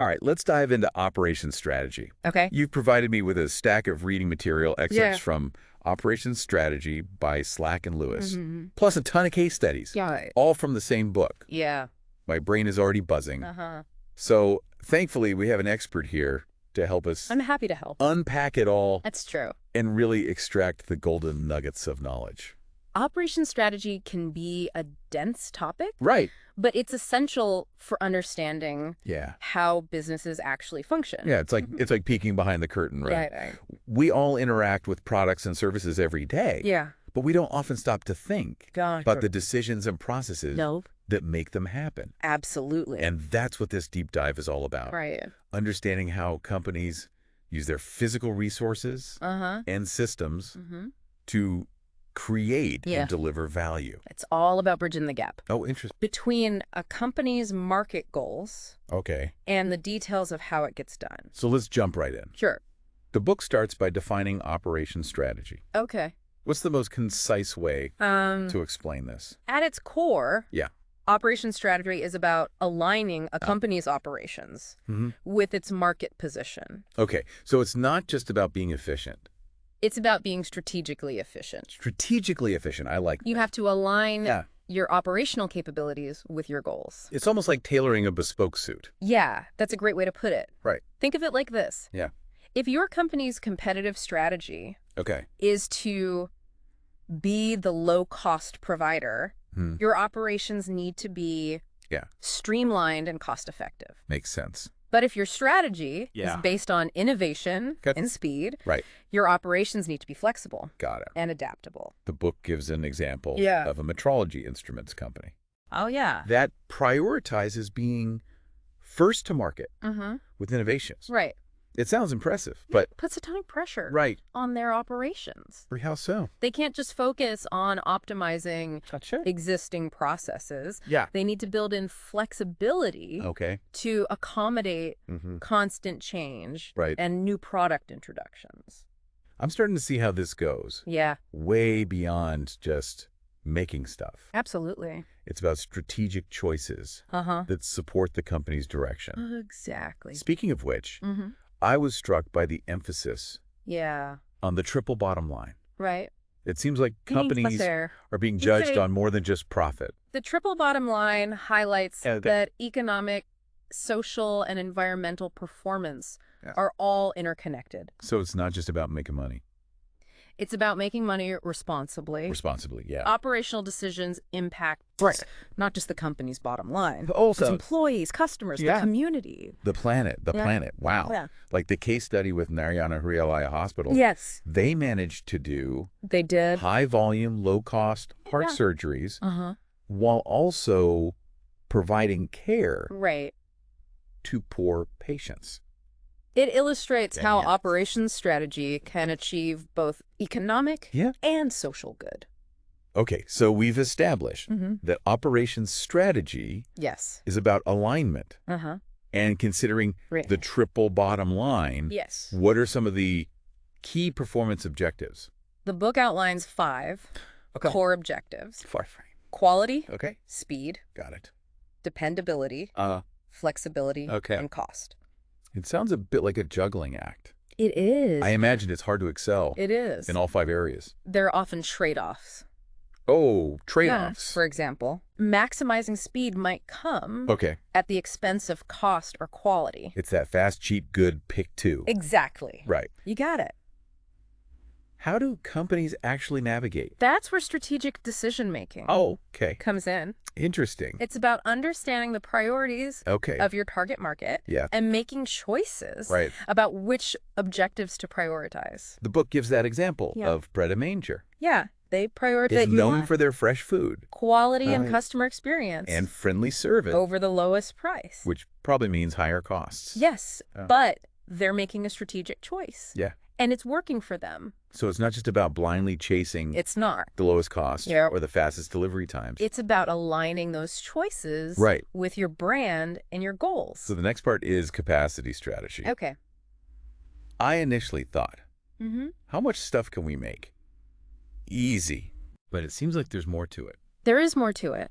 All right, let's dive into operations strategy. Okay. You've provided me with a stack of reading material excerpts Yeah. from Operations Strategy by Slack and Lewis, Mm-hmm. plus a ton of case studies, Yeah. all from the same book. Yeah. My brain is already buzzing. Uh-huh. So thankfully, we have an expert here to help us I'm happy to help. unpack it all That's true. and really extract the golden nuggets of knowledge. Operation strategy can be a dense topic, Right. but it's essential for understanding Yeah. how businesses actually function. Yeah, it's like peeking behind the curtain, right? Right. We all interact with products and services every day. Yeah. But we don't often stop to think Gosh. about the decisions and processes No, that make them happen. absolutely. And that's what this deep dive is all about. Right. Understanding how companies use their physical resources Uh-huh. and systems Mm-hmm. to create Yeah. and deliver value. It's all about bridging the gap Oh, interesting. between a company's market goals Okay. and the details of how it gets done. So let's jump right in. Sure. The book starts by defining operation strategy. Okay. What's the most concise way to explain this? At its core, Yeah. operation strategy is about aligning a company's operations with its market position. Okay. So it's not just about being efficient. It's about being strategically efficient. Strategically efficient. I like You have to align Yeah. your operational capabilities with your goals. It's almost like tailoring a bespoke suit. Yeah, that's a great way to put it. Right. Think of it like this. Yeah. If your company's competitive strategy Okay. is to be the low-cost provider, your operations need to be Yeah. streamlined and cost-effective. Makes sense. But if your strategy Yeah. is based on innovation Okay. and speed, Right. your operations need to be flexible Got it. and adaptable. The book gives an example Yeah. of a metrology instruments company Oh, yeah. that prioritizes being first to market Mm-hmm. with innovations. Right. It sounds impressive, but Puts a ton of pressure right. on their operations. How so? They can't just focus on optimizing Gotcha. existing processes. Yeah. They need to build in flexibility Okay. to accommodate Mm-hmm. constant change Right. and new product introductions. I'm starting to see how this goes. Yeah, Way beyond just making stuff. absolutely. It's about strategic choices Uh-huh. that support the company's direction. Exactly. Speaking of which, Mm-hmm. I was struck by the emphasis Yeah, on the triple bottom line. right. It seems like companies There. are being You judged say- on more than just profit. The triple bottom line highlights Yeah, that economic, social, and environmental performance Yeah. are all interconnected. So it's not just about making money. It's about making money responsibly. Responsibly, yeah. Operational decisions impact not just the company's bottom line, But it's also employees, customers, Yeah. the community. the planet. Yeah. Planet. Wow. Yeah. Like the case study with Narayana Hriyalaya Hospital. Yes, They managed to do they did. high volume, low cost heart Yeah. surgeries Uh-huh. while also providing care Right. to poor patients. It illustrates how Yeah. operations strategy can achieve both economic Yeah. and social good. Okay, so we've established Mm-hmm. that operations strategy Yes. is about alignment Uh-huh. and considering Right. the triple bottom line. Yes. What are some of the key performance objectives? The book outlines 5 core objectives: Far frame. quality, Okay, speed, got it. dependability, flexibility, Okay. and cost. It sounds a bit like a juggling act. It is. I imagine it's hard to excel It is. in all 5 areas. There are often trade-offs. Oh, trade-offs. For example, maximizing speed might come Okay, at the expense of cost or quality. it's that fast, cheap, good, pick 2. Exactly. Right. You got it. How do companies actually navigate? That's where strategic decision-making Oh, okay. comes in. Interesting. It's about understanding the priorities Okay. of your target market Yeah. and making choices Right. about which objectives to prioritize. The book gives that example Yeah. of Bread and Manger. Yeah, they prioritize It's known for their fresh food quality and Right. customer experience and friendly service, over the lowest price. which probably means higher costs. Yes, Oh. but they're making a strategic choice. Yeah. And it's working for them. So it's not just about blindly chasing It's not. the lowest cost Yeah. or the fastest delivery times. It's about aligning those choices Right. with your brand and your goals. So the next part is capacity strategy. Okay. I initially thought, Mm-hmm. how much stuff can we make? Easy. But it seems like there's more to it. There is more to it.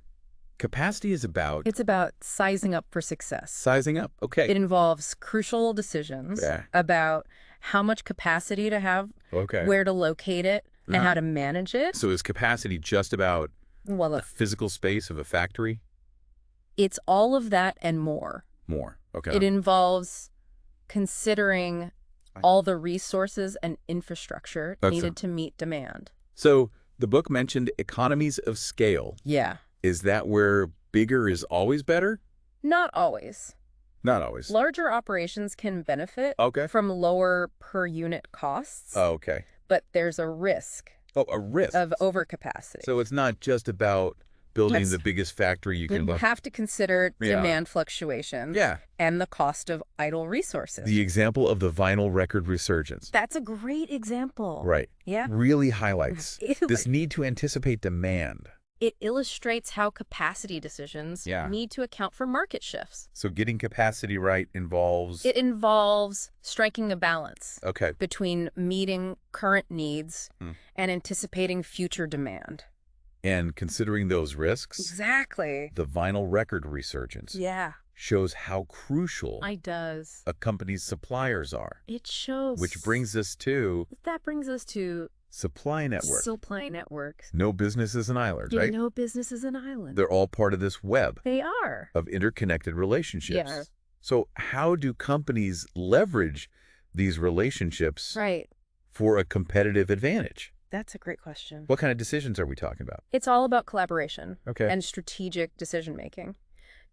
Capacity is about It's about sizing up for success. sizing up. Okay. It involves crucial decisions Yeah. about how much capacity to have, Okay. where to locate it, and how to manage it. So is capacity just about Well, the physical space of a factory? it's all of that and more. More. Okay. It involves considering all the resources and infrastructure needed to meet demand. So the book mentioned economies of scale. Yeah. Is that where bigger is always better? Not always. Not always. Larger operations can benefit Okay. from lower per unit costs, Oh, okay. but there's a risk Oh, a risk. of overcapacity. So it's not just about building Yes. the biggest factory you can You have to consider Yeah. demand fluctuations Yeah. and the cost of idle resources. The example of the vinyl record resurgence. That's a great example. Right. Yeah. Really highlights It, this need to anticipate demand. it illustrates how capacity decisions Yeah. need to account for market shifts. So getting capacity right involves... It involves striking a balance Okay. between meeting current needs Hmm. and anticipating future demand. And considering those risks, Exactly. the vinyl record resurgence Yeah, shows how crucial it does. a company's suppliers are. It shows. Which brings us to That brings us to supply network. supply networks. No business is an island, right? No business is an island. They're all part of this web They are. of interconnected relationships. Yeah. So how do companies leverage these relationships Right. for a competitive advantage? That's a great question. What kind of decisions are we talking about? It's all about collaboration Okay. and strategic decision making.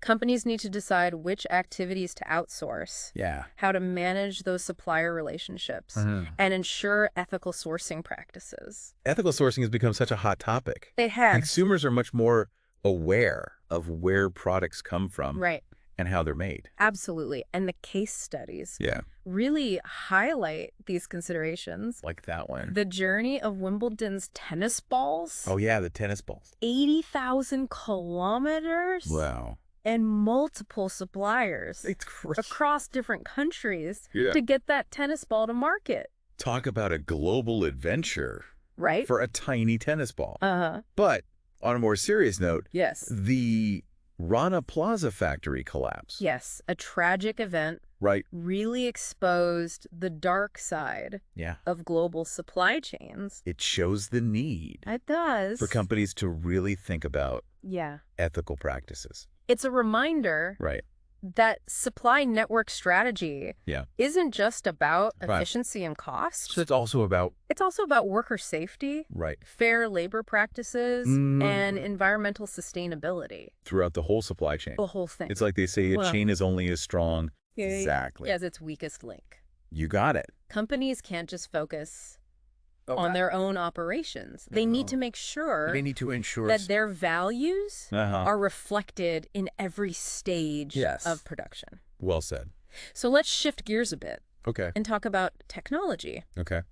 Companies need to decide which activities to outsource, Yeah. how to manage those supplier relationships, and ensure ethical sourcing practices. Ethical sourcing has become such a hot topic. They have. Consumers are much more aware of where products come from Right. and how they're made. Absolutely. And the case studies Yeah. really highlight these considerations. Like that one. The journey of Wimbledon's tennis balls, Oh, yeah, the tennis balls. 80,000 kilometers, Wow. and multiple suppliers It's crazy. across different countries Yeah. to get that tennis ball to market. Talk about a global adventure Right? for a tiny tennis ball. Uh-huh. But on a more serious note, Yes. the Rana Plaza factory collapse. Yes. A tragic event Right. really exposed the dark side Yeah. of global supply chains. It shows the need It does. for companies to really think about Yeah. ethical practices. It's a reminder Right. that supply network strategy Yeah. isn't just about Right. efficiency and cost. So it's also about, It's also about worker safety, right, fair labor practices, Mm. and environmental sustainability. throughout the whole supply chain. The whole thing. It's like they say, a Well, chain is only as strong. Yeah, Exactly. as its weakest link. You got it. Companies can't just focus Oh, on their own operations. They need to make sure They need to ensure that their values Uh-huh. are reflected in every stage Yes. of production. Well said. So let's shift gears a bit Okay. and talk about technology. Okay.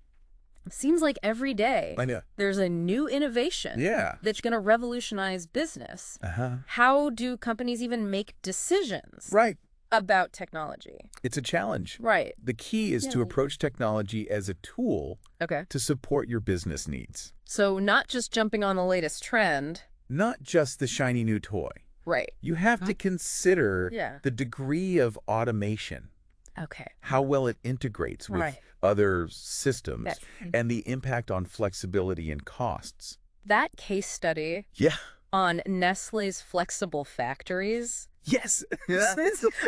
It seems like every day I know. there's a new innovation Yeah. that's going to revolutionize business. Uh-huh. How do companies even make decisions Right. about technology? It's a challenge. Right. The key is to Yeah. approach technology as a tool Okay. to support your business needs, So not just jumping on the latest trend. not just the shiny new toy. Right. You have to consider Yeah. the degree of automation, Okay. how well it integrates with Right. other systems, That- and the impact on flexibility and costs. That case study Yeah. on Nestle's flexible factories Yes.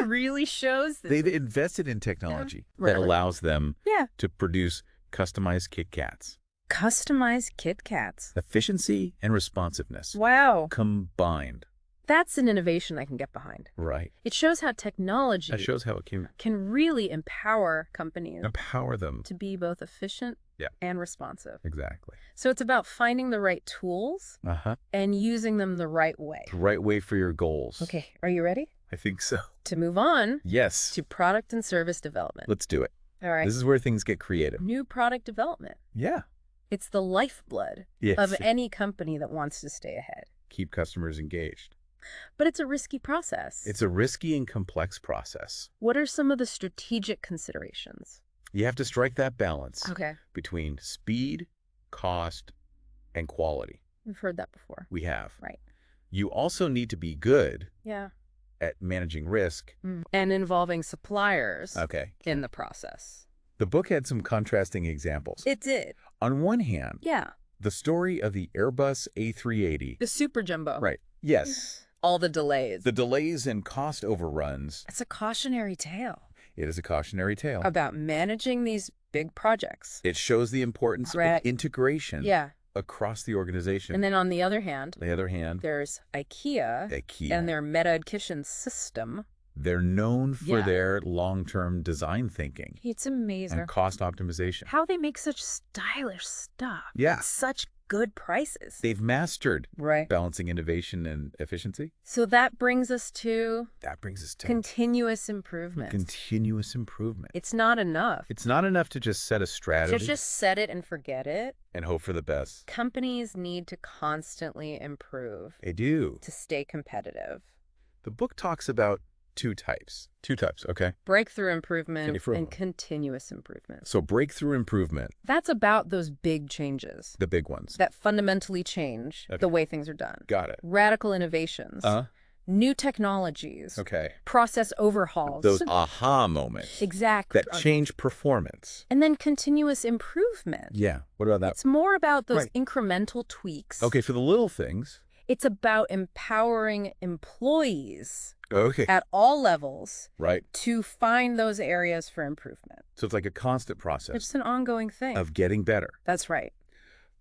really shows this. They've invested in technology Right. that allows them Yeah. to produce customized Kit Kats. Customized Kit Kats. Efficiency and responsiveness Wow. combined. That's an innovation I can get behind. Right. It shows how technology That shows how it can can really empower companies empower them. to be both efficient Yeah. and responsive. Exactly. So it's about finding the right tools Uh-huh. and using them the right way. The right way for your goals. Okay, are you ready I think so. to move on Yes. to product and service development? Let's do it. All right. This is where things get creative. New product development. Yeah. It's the lifeblood Yes. of any company that wants to stay ahead. Keep customers engaged. But it's a risky process. It's a risky and complex process. What are some of the strategic considerations? You have to strike that balance Okay. between speed, cost, and quality. We've heard that before. We have. Right. You also need to be good Yeah. at managing risk. And involving suppliers Okay. in the process. The book had some contrasting examples. It did. On one hand, Yeah. the story of the Airbus A380. The super jumbo. Right. Yes. All the delays. The delays and cost overruns. It's a cautionary tale It is a cautionary tale. about managing these big projects. It shows the importance Right. of integration Yeah. across the organization. And then on the other hand, On the other hand, there's IKEA IKEA. and their meta-kitchen system. They're known for Yeah. their long-term design thinking It's amazing and cost optimization. how they make such stylish stuff. Yeah. At such good prices. They've mastered Right. balancing innovation and efficiency. So that brings us to That brings us to continuous improvement. continuous improvement. It's not enough It's not enough to just set a to strategy just set it and forget it. and hope for the best. Companies need to constantly improve They do. to stay competitive. The book talks about two types, okay? Breakthrough improvement Improvement. and continuous improvement. So breakthrough improvement, That's about those big changes the big ones. that fundamentally change Okay. the way things are done. Got it. Radical innovations, new technologies, Okay. process overhauls. Those aha moments Exactly. that change performance. And then continuous improvement. Yeah. What about that? It's more about those Right. incremental tweaks. Okay, for the little things. It's about empowering employees Okay. at all levels Right. to find those areas for improvement. So it's like a constant process It's an ongoing thing. of getting better. That's right.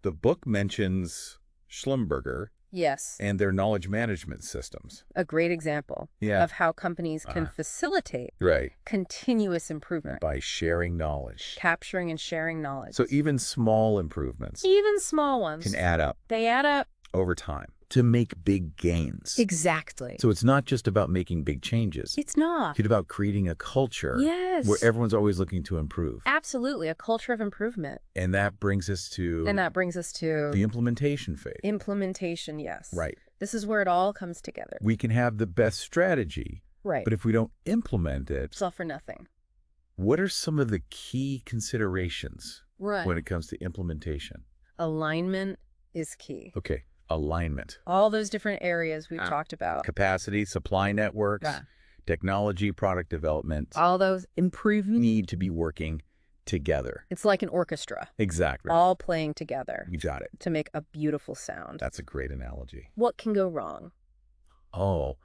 The book mentions Schlumberger Yes. and their knowledge management systems. A great example Yeah. of how companies can facilitate Right. continuous improvement, By sharing knowledge. capturing and sharing knowledge. So even small improvements Even small ones, can add up they add up. over time to make big gains. Exactly. So it's not just about making big changes. It's not. It's about creating a culture Yes. where everyone's always looking to improve. Absolutely. A culture of improvement. And that brings us to And that brings us to the implementation phase. implementation, yes. Right. This is where it all comes together. We can have the best strategy, Right. but if we don't implement it, It's all for nothing. what are some of the key considerations Right. when it comes to implementation? Alignment is key. Okay, alignment. All those different areas we've talked about. Capacity, supply networks, Yeah. technology, product development All those improvements. need to be working together. It's like an orchestra, Exactly. all playing together You got it. to make a beautiful sound. That's a great analogy. What can go wrong Oh,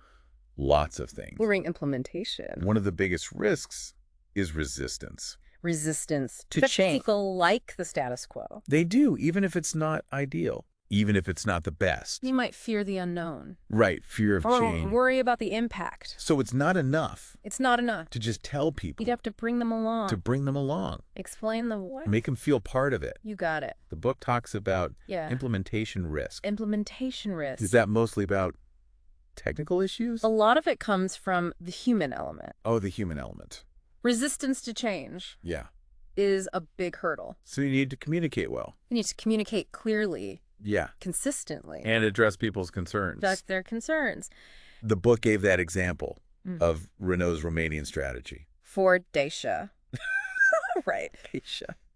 lots of things. during implementation? One of the biggest risks is resistance. Resistance To But change. People like the status quo. They do, even if it's not ideal, even if it's not the best. You might fear the unknown Right, fear of or change. worry about the impact. So it's not enough It's not enough. to just tell people, You'd have to bring them along. to bring them along, Explain the what. make them feel part of it. You got it. The book talks about Yeah. implementation risk. Implementation risk. Is that mostly about technical issues? A lot of it comes from the human element. Oh, the human element. Resistance to change Yeah. is a big hurdle. So you need to communicate well. You need to communicate clearly, Yeah. consistently, And address people's concerns. that's their concerns. The book gave that example Mm. of Renault's Romanian strategy. For Dacia. Right.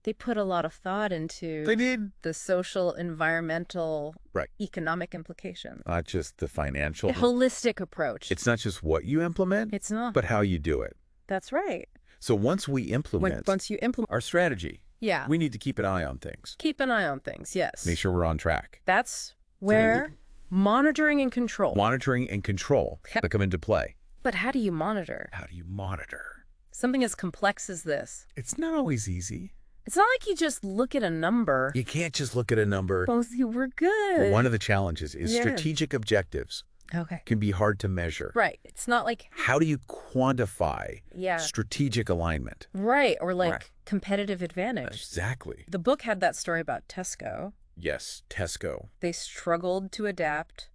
They put a lot of thought into They did. the social, environmental, Right. economic implications. Not just the financial. A holistic approach. It's not just what you implement, It's not. but how you do it. That's right. So once we implement Once you implement, our strategy, yeah, we need to keep an eye on things. keep an eye on things. Yes. Make sure we're on track. That's where monitoring and control. Monitoring and control come into play. But how do you monitor How do you monitor? something as complex as this? It's not always easy. It's not like you just look at a number. You can't just look at a number. Both you were good. One of the challenges is Yeah. strategic objectives Okay. can be hard to measure. Right. It's not like, How do you quantify yeah. strategic alignment? Right. Or like Right. competitive advantage. Exactly. The book had that story about Tesco. Yes, Tesco. They struggled to adapt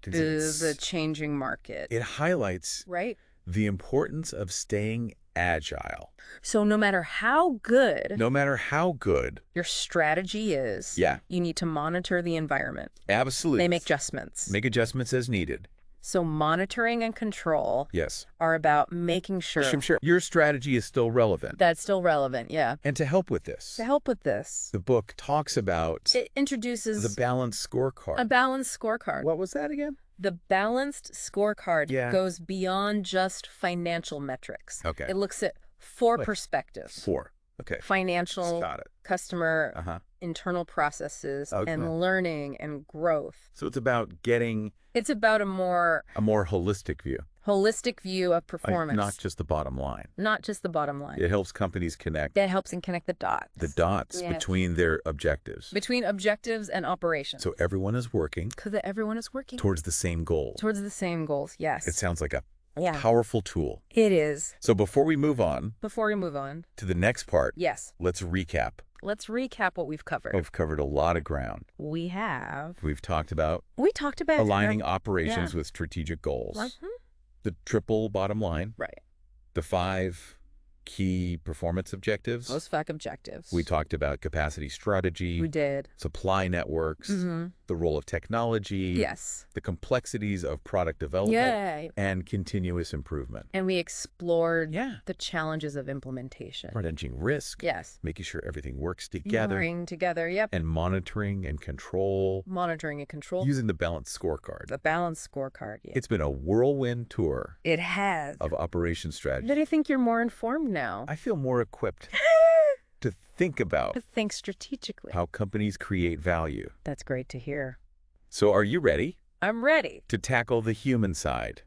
to the changing market. It highlights Right. the importance of staying agile. So no matter how good No matter how good. your strategy is, Yeah. you need to monitor the environment. Absolutely. They make adjustments. Make adjustments as needed. So monitoring and control Yes. are about making sure Sure. Your strategy is still relevant. that's still relevant. Yeah. And to help with this, To help with this, the book talks about it introduces the balanced scorecard. a balanced scorecard. What was that again? The balanced scorecard Yeah. goes beyond just financial metrics. Okay. It looks at 4 Like perspectives. 4. Okay. Financial, Got it. customer, Uh-huh. internal processes, Okay. and learning and growth. So it's about getting It's about a more a more holistic view. holistic view of Like, performance. not just the bottom line. Not just the bottom line. It helps companies connect That helps and connect the dots. Yes. between their objectives. Between objectives and operations. So everyone is working Because everyone is working towards the same goal. towards the same goals, yes. It sounds like a Yeah. powerful tool. It is. So before we move on Before we move on, to the next part, yes, let's recap. let's recap what we've covered. We've covered a lot of ground. We Talked about talked about aligning operations yeah. with strategic goals, Mhm. the triple bottom line, Right. the 5 key performance objectives. Those 5 objectives. We talked about capacity strategy, We did. supply networks, Mm-hmm. the role of technology, Yes. the complexities of product development, Yeah. and continuous improvement. And we explored Yeah. the challenges of implementation. Managing risk, Yes. making sure everything works together, Marrying together, yep. and monitoring and control, Monitoring and control. using the balanced scorecard. The balanced scorecard, yeah. It's been a whirlwind tour It has. of operation strategy. But I think you're more informed now. I feel more equipped to think about To think strategically. how companies create value. That's great to hear. So are you ready I'm ready. to tackle the human side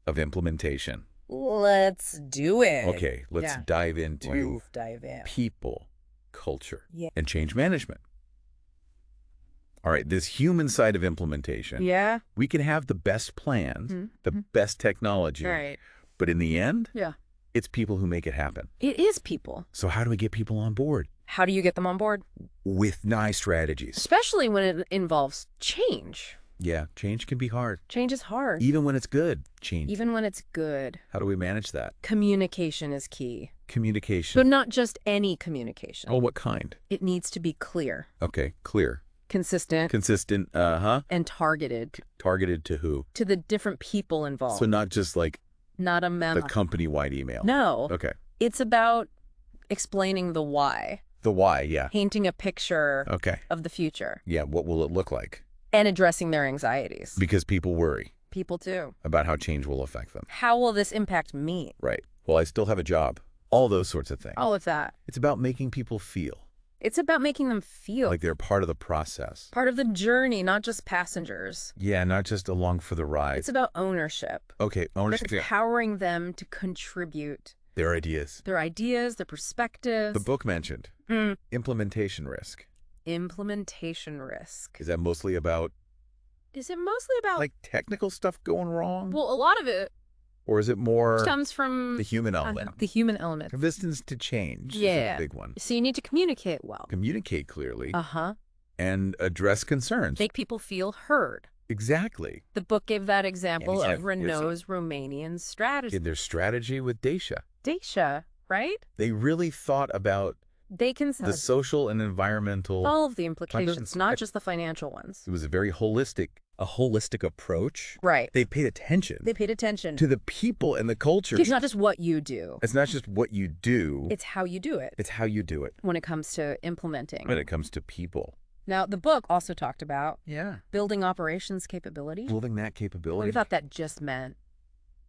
of implementation? Let's do it. Okay, let's Yeah. dive into Let's dive in. people, culture, Yeah. and change management. All right, this human side of implementation, Yeah. we can have the best plans, Mhm. the best technology, All right. but in the end, Yeah. it's people who make it happen. It is people. So how do we get people on board How do you get them on board? with nice strategies? Especially when it involves change. Yeah, change can be hard. Change is hard. Even when it's good, change. Even when it's good. How do we manage that? Communication is key. Communication. But not just any communication. Oh, what kind? It needs to be clear, Okay, clear. consistent, Consistent, and targeted targeted to who? to the different people involved. So not just like Not a memo. the company-wide email. No. Okay. It's about explaining the why, The why, yeah. painting a picture Okay. of the future, Yeah, what will it look like? and addressing their anxieties. Because people worry People do. about how change will affect them. How will this impact me? Right. Well, I still have a job. All those sorts of things. All of that. It's about making people feel It's about making them feel like they're part of the process. part of the journey, not just passengers. Yeah, not just along for the ride. It's about ownership. Okay, ownership. Yeah. Empowering them to contribute Their ideas. their ideas, their perspectives. The book mentioned Mm. implementation risk. Implementation risk. Is that mostly about Is it mostly about, like technical stuff going wrong? well, a lot of it Or is it more stems from the human element? the human element. Resistance to change is Yeah. a big one. So you need to communicate well. Communicate clearly Uh-huh. and address concerns. Make people feel heard. Exactly. The book gave that example Yeah, of Renault's Romanian strategy. In their strategy with Dacia, Dacia, right? they really thought about They can the social and environmental. all of the implications, I- not just the financial ones. It was a very holistic approach. Right. They paid attention They paid attention. to the people and the culture. It's not just what you do. It's not just what you do. It's how you do it It's how you do it when it comes to implementing. when it comes to people. Now, the book also talked about Yeah. building operations capability. Building that Well, capability. we thought that just meant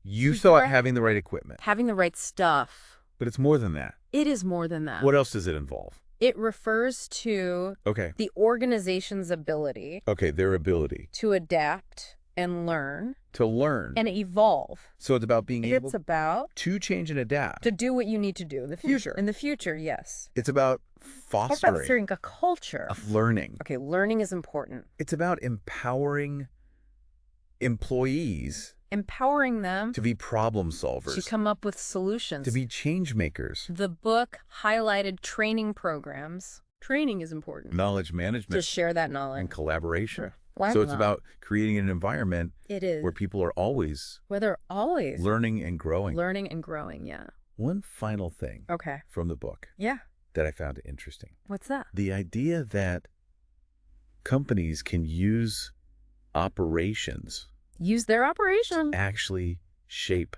You thought having the right equipment, having the right stuff. but it's more than that. It is more than that. What else does it involve? It refers to Okay. the organization's ability Okay, their ability to adapt and learn to learn. and evolve. So it's about being able It's about to change and adapt. to do what you need to do in the future. In the future, yes. It's about What about fostering fostering a culture? of learning. Okay, learning is important. It's about empowering employees Empowering them to be problem to solvers, come up with solutions. to be change makers. The book highlighted training programs. Training is important. Knowledge To management share that knowledge. and collaboration. Why So it's not? about creating an environment It is. where people are always Where they're always learning and growing. learning and growing, yeah. One final thing Okay. from the book Yeah. that I found interesting. What's that? The idea that companies can use operations Use their operation. actually shape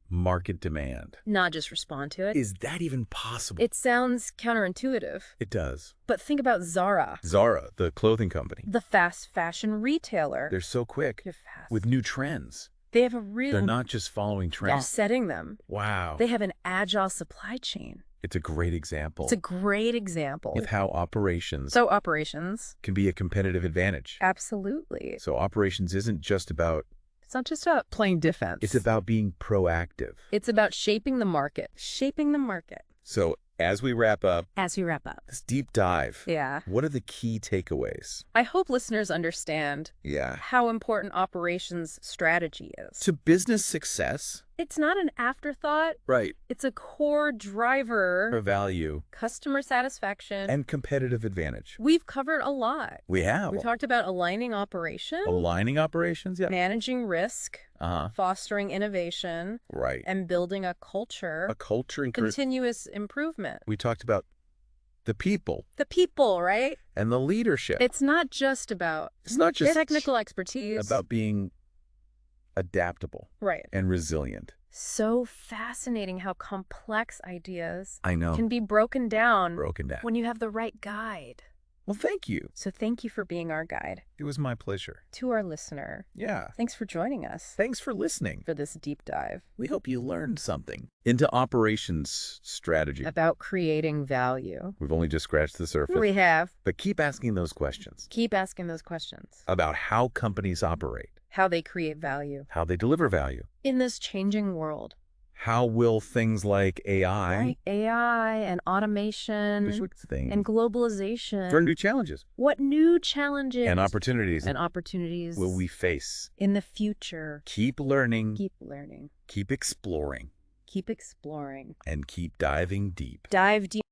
market demand. Not just respond to it. Is that even possible? It sounds counterintuitive. It does. But think about Zara, Zara, the clothing company. the fast fashion retailer. They're so quick They're fast. with new trends. They have a real... They're not just following They're trends. setting them. Wow. They have an agile supply chain. It's a great example It's a great example. of how operations So operations. can be a competitive advantage. Absolutely. So operations isn't just about, It's not just about playing defense. it's about being proactive. It's about shaping the market. Shaping the market. So as we wrap up As we wrap up. this deep dive, Yeah. what are the key takeaways? I hope listeners understand Yeah. how important operations strategy is. To business success? It's not an afterthought. Right. It's a core driver. For value Customer satisfaction. and competitive advantage. We've covered a lot. We have. We talked about aligning operation, Aligning operations? Yeah. managing risk, Uh-huh. fostering innovation, Right. and building a culture, A culture and continuous improvement. we talked about the people The people, right? and the leadership. It's not just about It's not just technical expertise. about being adaptable Right. and resilient. So fascinating how complex ideas I know. can be broken down Broken down. when you have the right guide. Well, thank you. So thank you for being our guide. It was my pleasure. To our listener, Yeah. thanks for joining us Thanks for listening. for this deep dive We hope you learned something. Into operations strategy. about creating value. We've only just scratched the surface. We have. But keep asking those questions Keep asking those questions. about how companies operate, How they create value how they deliver value. in this changing world. How will things like AI, Right? AI and automation which thing, and globalization. for new challenges What new challenges and opportunities and opportunities will we face? in the future? Keep learning, Keep learning. keep exploring, Keep exploring. and keep diving deep. Dive deep.